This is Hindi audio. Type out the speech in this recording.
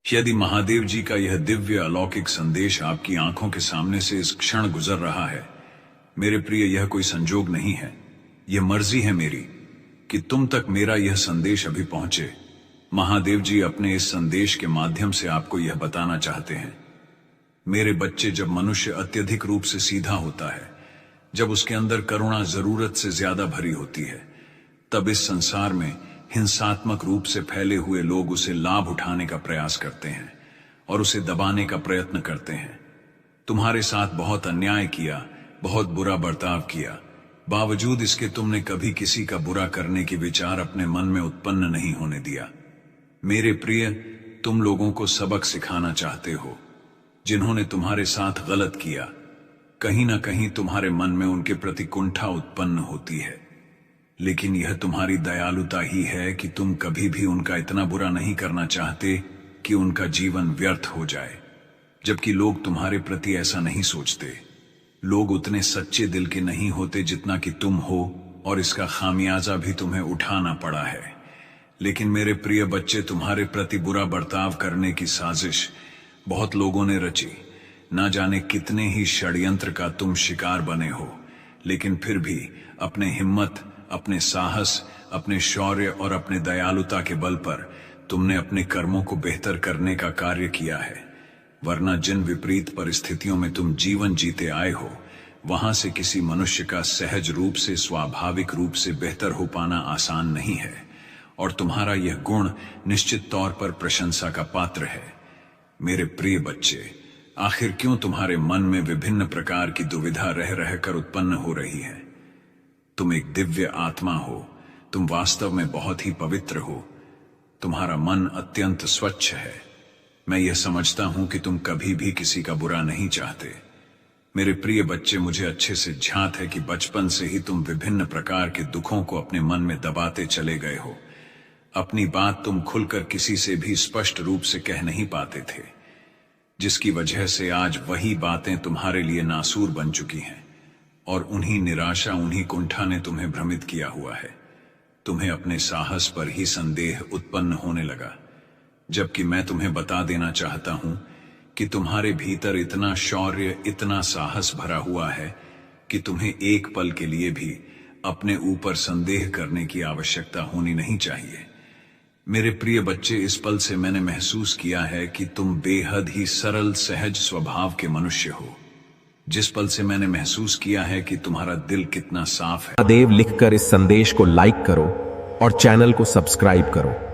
यदि महादेव जी का यह दिव्य अलौकिक संदेश आपकी आंखों के सामने से इस क्षण गुजर रहा है, मेरे प्रिय, यह कोई संजोग नहीं है। यह मर्जी है मेरी कि तुम तक मेरा यह संदेश अभी पहुंचे। महादेव जी अपने इस संदेश के माध्यम से आपको यह बताना चाहते हैं, मेरे बच्चे, जब मनुष्य अत्यधिक रूप से सीधा होता है, जब उसके अंदर करुणा जरूरत से ज्यादा भरी होती है, तब इस संसार में हिंसात्मक रूप से फैले हुए लोग उसे लाभ उठाने का प्रयास करते हैं और उसे दबाने का प्रयत्न करते हैं। तुम्हारे साथ बहुत अन्याय किया, बहुत बुरा बर्ताव किया, बावजूद इसके तुमने कभी किसी का बुरा करने की विचार अपने मन में उत्पन्न नहीं होने दिया। मेरे प्रिय, तुम लोगों को सबक सिखाना चाहते हो। जिन्होंने तुम्हारे साथ गलत किया, कहीं ना कहीं तुम्हारे मन में उनके प्रति कुंठा उत्पन्न होती है, लेकिन यह तुम्हारी दयालुता ही है कि तुम कभी भी उनका इतना बुरा नहीं करना चाहते कि उनका जीवन व्यर्थ हो जाए। जबकि लोग तुम्हारे प्रति ऐसा नहीं सोचते। लोग उतने सच्चे दिल के नहीं होते जितना कि तुम हो, और इसका खामियाजा भी तुम्हें उठाना पड़ा है। लेकिन मेरे प्रिय बच्चे, तुम्हारे प्रति बुरा बर्ताव करने की साजिश बहुत लोगों ने रची। ना जाने कितने ही षड्यंत्र का तुम शिकार बने हो, लेकिन फिर भी अपने हिम्मत, अपने साहस, अपने शौर्य और अपने दयालुता के बल पर तुमने अपने कर्मों को बेहतर करने का कार्य किया है। वरना जिन विपरीत परिस्थितियों में तुम जीवन जीते आए हो, वहां से किसी मनुष्य का सहज रूप से, स्वाभाविक रूप से बेहतर हो पाना आसान नहीं है। और तुम्हारा यह गुण निश्चित तौर पर प्रशंसा का पात्र है। मेरे प्रिय बच्चे, आखिर क्यों तुम्हारे मन में विभिन्न प्रकार की दुविधा रह रहकर उत्पन्न हो रही है? तुम एक दिव्य आत्मा हो। तुम वास्तव में बहुत ही पवित्र हो। तुम्हारा मन अत्यंत स्वच्छ है। मैं यह समझता हूं कि तुम कभी भी किसी का बुरा नहीं चाहते। मेरे प्रिय बच्चे, मुझे अच्छे से ध्यात है कि बचपन से ही तुम विभिन्न प्रकार के दुखों को अपने मन में दबाते चले गए हो। अपनी बात तुम खुलकर किसी से भी स्पष्ट रूप से कह नहीं पाते थे, जिसकी वजह से आज वही बातें तुम्हारे लिए नासूर बन चुकी हैं। और उन्हीं निराशा, उन्हीं कुंठा ने तुम्हें भ्रमित किया हुआ है। तुम्हें अपने साहस पर ही संदेह उत्पन्न होने लगा, जबकि मैं तुम्हें बता देना चाहता हूं कि तुम्हारे भीतर इतना शौर्य, इतना साहस भरा हुआ है कि तुम्हें एक पल के लिए भी अपने ऊपर संदेह करने की आवश्यकता होनी नहीं चाहिए। मेरे प्रिय बच्चे, इस पल से मैंने महसूस किया है कि तुम बेहद ही सरल, सहज स्वभाव के मनुष्य हो। जिस पल से मैंने महसूस किया है कि तुम्हारा दिल कितना साफ है। महादेव लिखकर इस संदेश को लाइक करो और चैनल को सब्सक्राइब करो।